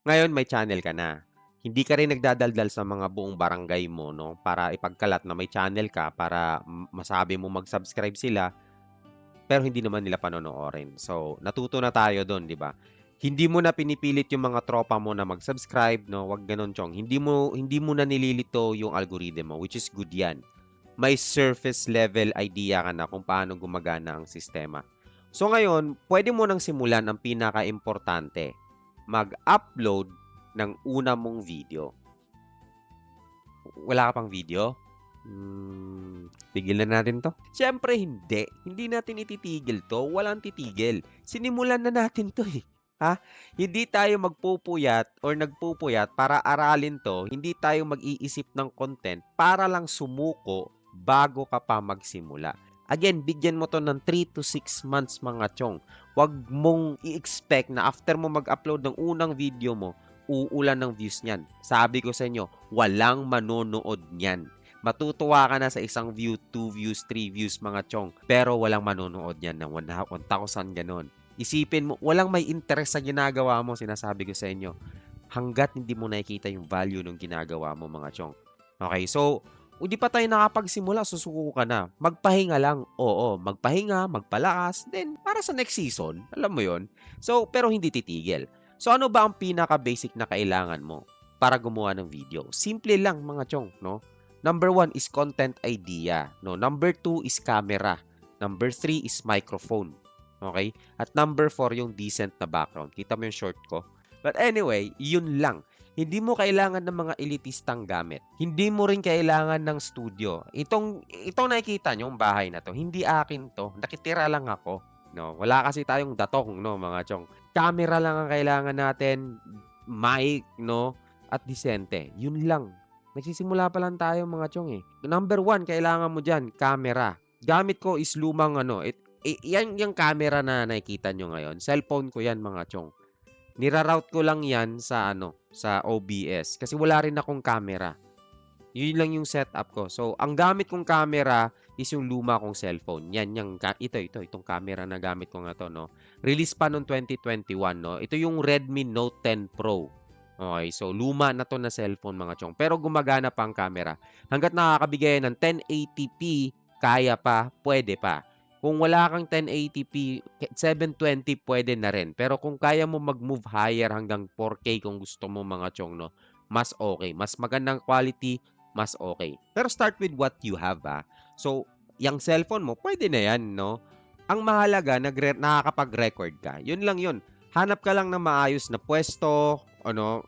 Ngayon may channel ka na. Hindi ka rin nagdadaldal sa mga buong barangay mo 'no, para ipagkalat na may channel ka para masabi mo mag-subscribe sila, pero hindi naman nila panonoorin. So, natuto na tayo dun, 'di ba? Hindi mo na pinipilit yung mga tropa mo na mag-subscribe 'no, 'wag gano'n, chong. Hindi mo na nililito yung algorithm mo, which is good 'yan. May surface level idea ka na kung paano gumagana ang sistema. So ngayon, pwede mo nang simulan ang pinakaimportante, mag-upload ng una mong video. Wala ka pang video? Tigilan natin 'to? Siyempre hindi. Hindi natin ititigil 'to, walang titigil. Sinimulan na natin 'to, eh, ha? Hindi tayo magpupuyat or nagpupuyat para aralin 'to, hindi tayo mag-iisip ng content para lang sumuko bago ka pa magsimula. Again, bigyan mo 'to ng 3 to 6 months mga chong. 'Wag mong i-expect na after mo mag-upload ng unang video mo, uulan ng views niyan. Sabi ko sa inyo, walang manonood niyan. Matutuwa ka na sa isang view, 2 views, 3 views mga chong, pero walang manonood niyan ng 1,000 gano'n. Isipin mo, walang may interest sa ginagawa mo, sinasabi ko sa inyo, hangga't hindi mo nakikita yung value ng ginagawa mo mga chong. Okay, so hindi pa tayo nakapagsimula, susuko ka na. Magpahinga lang, oo, magpahinga, magpalakas, then para sa next season, alam mo yon. So, pero hindi titigil. So, ano ba ang pinaka-basic na kailangan mo para gumawa ng video? Simple lang mga chong, no? Number 1 is content idea, no? Number 2 is camera. Number 3 is microphone. Okay? At number 4 yung decent na background. Kita mo yung short ko? But anyway, yun lang. Hindi mo kailangan ng mga elitistang gamit. Hindi mo rin kailangan ng studio. Itong nakikita nyo, yung bahay na to, hindi akin to. Nakitira lang ako. No, wala kasi tayong datong, no, mga chong. Camera lang ang kailangan natin, mic, no, at disente. Yun lang. Nagsisimula pa lang tayo mga chong eh. Number 1, kailangan mo dyan, camera. Gamit ko is lumang ano, yan yung camera na nakikita nyo ngayon. Cellphone ko yan mga chong. Nira-route ko lang yan sa ano, sa OBS kasi wala rin akong camera. Yun lang yung setup ko. So, ang gamit kong camera is yung luma kong cellphone. Yan yung itong camera na gamit ko nga to, no. Release pa noong 2021, no. Ito yung Redmi Note 10 Pro. Okay, so luma na to na cellphone mga chong. Pero gumagana pa ang camera. Hangga't nakakabigay ng 1080p, kaya pa, pwede pa. Kung wala kang 1080p, 720 pwede na rin. Pero kung kaya mo mag-move higher hanggang 4K kung gusto mo mga chong, no, mas okay. Mas magandang quality, mas okay. Pero start with what you have, ah. So, yung cellphone mo, pwede na yan, no? Ang mahalaga, nakakapag-record ka. Yun lang yun. Hanap ka lang ng maayos na pwesto, ano,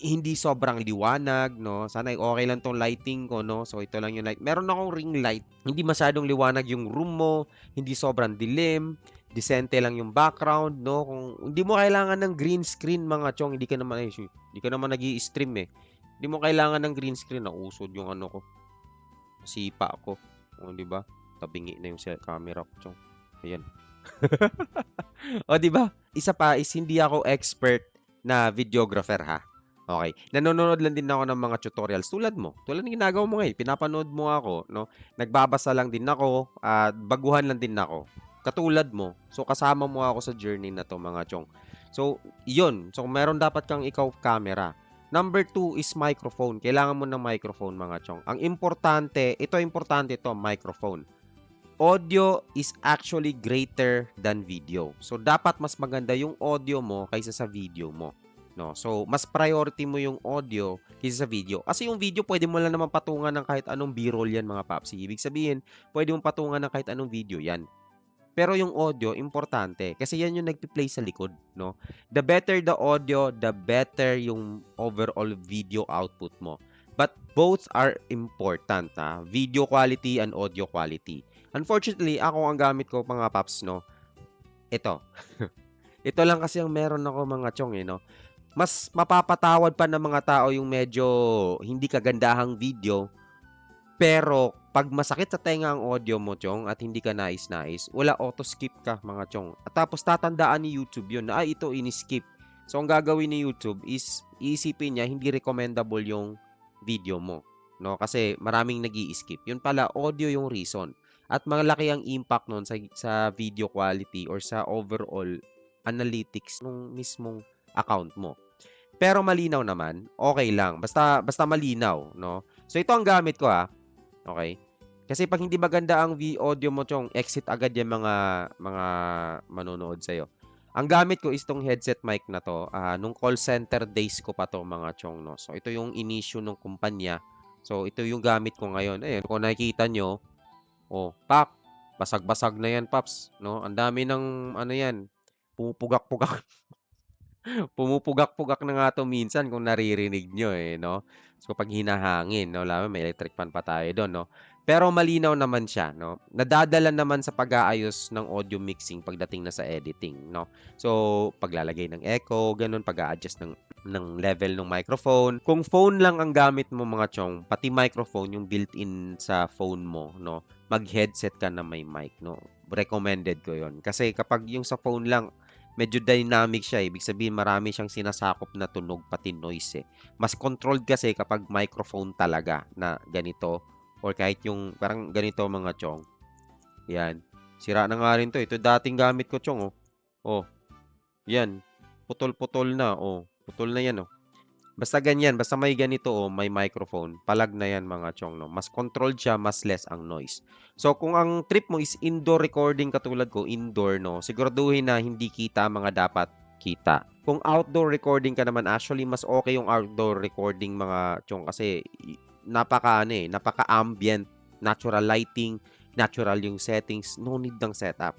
hindi sobrang liwanag, no? Sana okay lang tong lighting ko, no? So, ito lang yung light. Meron akong ring light. Hindi masyadong liwanag yung room mo, hindi sobrang dilim, disente lang yung background, no? Kung hindi mo kailangan ng green screen, mga chong, hindi ka naman nag-i-stream eh. Hindi mo kailangan ng green screen, nausod yung ano ko, sipa ko. O, di ba? Tabingi na yung camera ko, chong. Ayan. O, di ba? Isa pa is hindi ako expert na videographer ha. Okay. Nanonood lang din ako ng mga tutorials tulad mo. Tulad ng ginagawa mo ngayon, pinapanood mo ako, no? Nagbabasa lang din ako at baguhan lang din ako. Katulad mo. So kasama mo ako sa journey na to mga chong. So, 'yun. So meron dapat kang ikaw camera. Number 2 is microphone. Kailangan mo ng microphone mga chong. Ang importante to, microphone. Audio is actually greater than video. So, dapat mas maganda yung audio mo kaysa sa video mo. No? So, mas priority mo yung audio kaysa sa video. Kasi yung video, pwede mo lang naman patungan ng kahit anong B-roll yan, mga papsi. Ibig sabihin, pwede mong patungan ng kahit anong video yan. Pero yung audio, importante. Kasi yan yung nagpi-play sa likod. No? The better the audio, the better yung overall video output mo. But both are important. Ha? Video quality and audio quality. Unfortunately, ako ang gamit ko mga paps, no, ito. Ito lang kasi ang meron ako mga chong, eh, no. Mas mapapatawad pa ng mga tao yung medyo hindi kagandahang video, pero 'pag masakit sa tenga ang audio mo, chong, at hindi ka nais-nais, wala, auto-skip ka, mga chong. At tapos tatandaan ni YouTube yun na, ito ini-skip. So, ang gagawin ni YouTube is iisipin niya hindi recommendable yung video mo, no? Kasi maraming nag-i-skip. Yun pala, audio yung reason. At malaki ang impact nun sa video quality or sa overall analytics nung mismong account mo. pero malinaw naman, okay lang. Basta malinaw, 'no? So, ito ang gamit ko, okay. Kasi 'pag hindi maganda ang audio mo, chong, exit agad yung mga manonood sa'yo. Ang gamit ko is 'tong headset mic na 'to, nung call center days ko pa 'to, mga chong, 'no. So, ito yung inisyu nung kumpanya. So, ito yung gamit ko ngayon. Ayan, kung nakikita niyo, basag-basag na 'yan, paps, 'no. Ang dami ng ano 'yan, pumupugak-pugak. Pumupugak-pugak na nga 'to minsan kung naririnig niyo, 'no? So, 'pag hinahangin, 'no, lalo may electric fan pa tayo do'n, 'no? Pero malinaw naman siya, 'no? Nadadala naman sa pag-aayos ng audio mixing pagdating na sa editing, 'no? So, paglalagay ng echo, gano'n, pag-a-adjust ng level ng microphone. Kung phone lang ang gamit mo, mga chong, pati microphone yung built-in sa phone mo, 'no, mag-headset ka na may mic, 'no? Recommended ko 'yon. Kasi kapag yung sa phone lang, medyo dynamic siya, ibig sabihin marami siyang sinasakop na tunog pati noise, Mas controlled kasi kapag microphone talaga na ganito or kahit yung parang ganito, mga chong, 'yan. Sira na nga rin 'to, ito dating gamit ko, chong, oh. Oh, 'yan, putol-putol na, putol na 'yan, oh. Basta ganyan, basta may ganito, may microphone, palag na 'yan, mga chong, 'no. Mas controlled siya, mas less ang noise. So, kung ang trip mo is indoor recording katulad ko, indoor, 'no, siguraduhin na hindi kita mga dapat kita. Kung outdoor recording ka naman, actually mas okay yung outdoor recording, mga chong, kasi napaka-ano, napaka-ambient, natural lighting, natural yung settings, no need ng setup.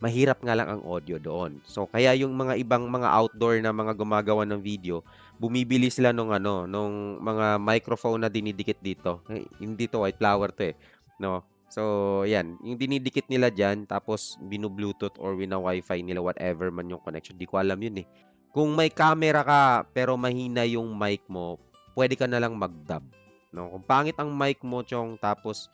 Mahirap nga lang ang audio doon. So, kaya yung mga ibang mga outdoor na mga gumagawa ng video, bumibili sila nung ano, nung mga microphone na dinidikit dito. Hindi 'to white flower 'to, 'no. So, 'yan, yung dinidikit nila diyan tapos binu-Bluetooth or wina-Wi-Fi nila, whatever man yung connection, 'di ko alam yun, Kung may camera ka pero mahina yung mic mo, pwede ka na lang mag-dub, 'no. Kung pangit ang mic mo, chong, tapos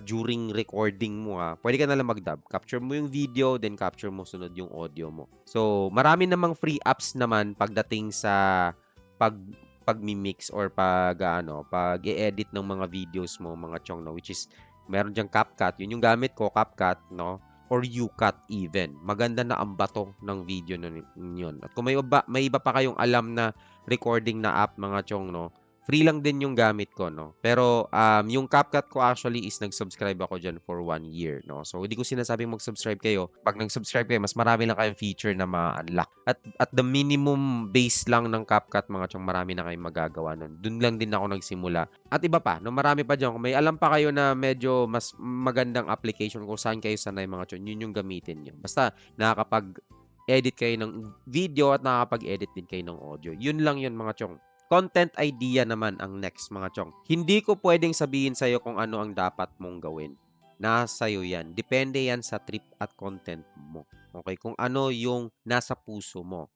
during recording mo, pwede ka na lang mag-dub. Capture mo yung video, then capture mo sunod yung audio mo. So, marami namang free apps naman pagdating sa pag pagmi-mix or pag-e-edit ng mga videos mo, mga chong, 'no, which is meron diyang CapCut. Yun yung gamit ko, CapCut, 'no, or UCut even. Maganda na ang bato ng video nun yun. At kung may iba pa kayong alam na recording na app, mga chong, 'no, free lang din yung gamit ko, 'no. Pero, yung CapCut ko actually is nag-subscribe ako diyan for 1 year, 'no. So, hindi ko sinasabing mag-subscribe kayo. 'Pag nag-subscribe kayo, mas marami lang kayong feature na ma-unlock. At the minimum base lang ng CapCut, mga chong, marami na kayong magagawa nun. Dun lang din ako nagsimula. At iba pa, 'no, marami pa diyan. Kung may alam pa kayo na medyo mas magandang application kung saan kayo sanay, mga chong, yun yung gamitin niyo. Basta nakakapag-edit kayo ng video at nakakapag-edit din kayo ng audio. Yun lang yun, mga chong. Content idea naman ang next, mga chong. Hindi ko pwedeng sabihin sa'yo kung ano ang dapat mong gawin. Nasa iyo yan. Depende yan sa trip at content mo. Okay? Kung ano yung nasa puso mo.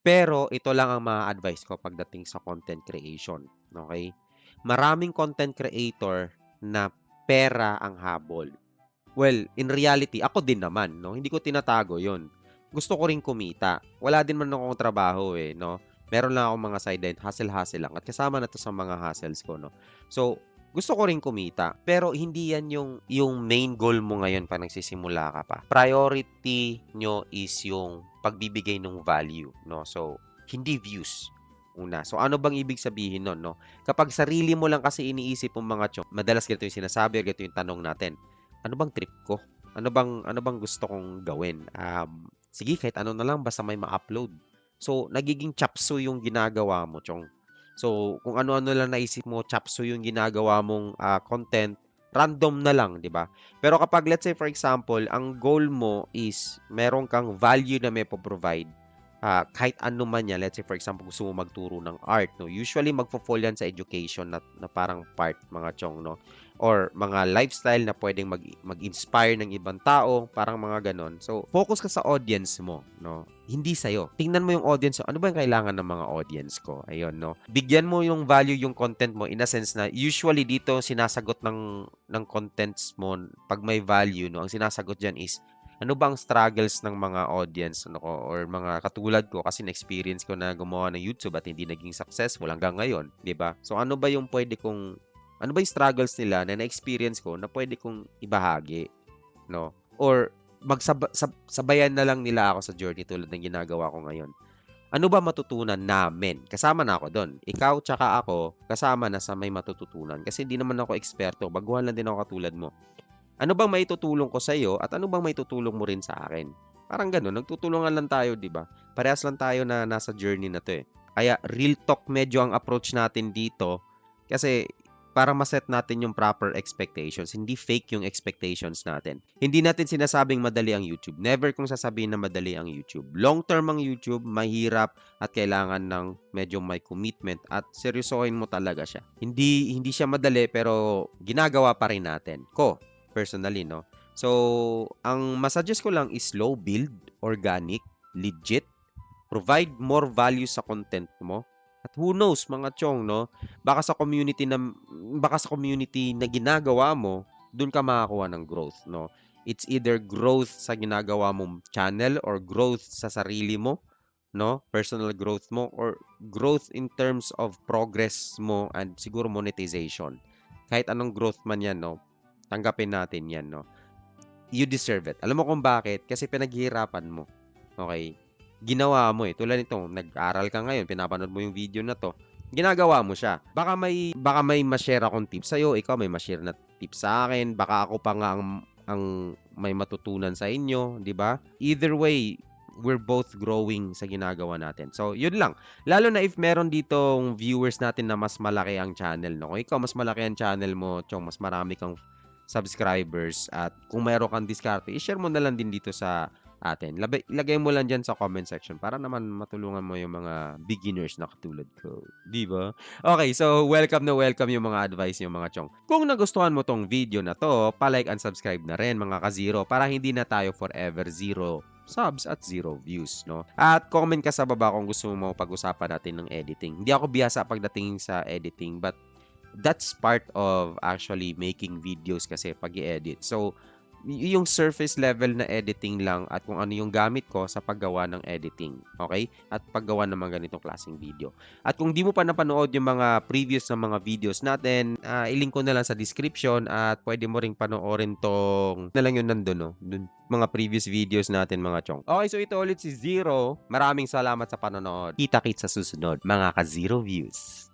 Pero ito lang ang ma-advise ko pagdating sa content creation. Okay? Maraming content creator na pera ang habol. Well, in reality, ako din naman, 'no? Hindi ko tinatago 'yon. Gusto ko rin kumita. Wala din man akong trabaho, 'no? Meron lang akong mga sideline, hustle-hustle lang at kasama na 'to sa mga hustles ko, 'no? So, gusto ko rin kumita, pero hindi 'yan yung main goal mo ngayon pa nagsisimula ka pa. Priority nyo is yung pagbibigay ng value, 'no? So, hindi views, una. So, ano bang ibig sabihin nun, 'no? Kapag sarili mo lang kasi iniisip mong, mga chong, madalas ganito yung sinasabi, ganito yung tanong natin, ano bang trip ko? Ano bang gusto kong gawin? Sige, kahit ano na lang basta may ma-upload. So, nagiging chapso yung ginagawa mo, chong. So, kung ano-ano lang naisip mo, chapso yung ginagawa mong content, random na lang, di ba? Pero kapag, let's say, for example, ang goal mo is meron kang value na may provide, kahit ano man yan, let's say, for example, gusto mo magturo ng art, no? Usually, magfo-fall yan sa education na parang part, mga chong, no? Or mga lifestyle na pwedeng mag-inspire ng ibang tao, parang mga ganon. So, focus ka sa audience mo, no? Hindi sa'yo. Tingnan mo yung audience mo. Ano ba yung kailangan ng mga audience ko? Ayun, no? Bigyan mo yung value yung content mo in a sense na usually dito sinasagot ng contents mo pag may value, no? Ang sinasagot dyan is ano ba ang struggles ng mga audience, ano ko, or mga katulad ko, kasi na-experience ko na gumawa ng YouTube at hindi naging successful hanggang ngayon, 'di ba? So ano ba yung struggles nila na na-experience ko na pwede kong ibahagi, no? Or sabayan na lang nila ako sa journey tulad ng ginagawa ko ngayon. Ano ba matutunan namin? Kasama na ako do'n. Ikaw tsaka ako, kasama na sa may matututunan. Kasi hindi naman ako eksperto, baguhan lang din ako katulad mo. Ano bang maitutulong ko sa'yo at ano bang maitutulong mo rin sa akin? Parang gano'n, nagtutulungan lang tayo, 'di ba? Parehas lang tayo na nasa journey na 'to, eh. Kaya real talk medyo ang approach natin dito kasi para ma-set natin yung proper expectations, hindi fake yung expectations natin. Hindi natin sinasabing madali ang YouTube. Never kong sasabihin na madali ang YouTube. Long term ang YouTube, mahirap at kailangan ng medyo may commitment at seryosohin mo talaga siya. Hindi siya madali pero ginagawa pa rin natin. Personally, no? So, ang masuggest ko lang is slow build, organic, legit, provide more value sa content mo. At who knows, mga chong, no? Baka sa community na ginagawa mo, doon ka makakuha ng growth, no? It's either growth sa ginagawa mong channel or growth sa sarili mo, no? Personal growth mo or growth in terms of progress mo and siguro monetization. Kahit anong growth man 'yan, no? Tanggapin natin 'yan, no? You deserve it. Alam mo kung bakit? Kasi pinaghihirapan mo. Okay? Ginawa mo, eh. Tulad nito, nag-aral ka ngayon, pinapanood mo yung video na 'to, ginagawa mo siya. Baka may ma-share akong tips sa'yo, ikaw may ma-share na tips sa akin, baka ako pa nga ang may matutunan sa inyo, 'di ba? Either way, we're both growing sa ginagawa natin. So, yun lang. Lalo na if meron ditong viewers natin na mas malaki ang channel, no? Kung ikaw mas malaki ang channel mo, Chong, mas marami kang subscribers at kung meron kang diskarte, i-share mo na lang din dito sa atin. Ilagay mo lang dyan sa comment section para naman matulungan mo yung mga beginners na katulad ko. Di ba? Okay, so welcome na welcome yung mga advice yung mga chong. Kung nagustuhan mo tong video na to, pa-like and subscribe na rin mga ka-zero para hindi na tayo forever zero subs at zero views, no? At comment ka sa baba kung gusto mo pag-usapan natin ng editing. Hindi ako biyasa pagdating sa editing, but that's part of actually making videos kasi pag i-edit. So, yung surface level na editing lang at kung ano yung gamit ko sa paggawa ng editing. Okay? At paggawa ng mga ganitong klaseng video. At kung di mo pa napanood yung mga previous na mga videos natin, ilink ko na lang sa description at pwede mo ring panoorin tong na lang yun nandun, no? Dun, mga previous videos natin mga chong. Okay, so ito ulit si Zero. Maraming salamat sa panonood. Kita-kits sa susunod, mga ka-Zero Views.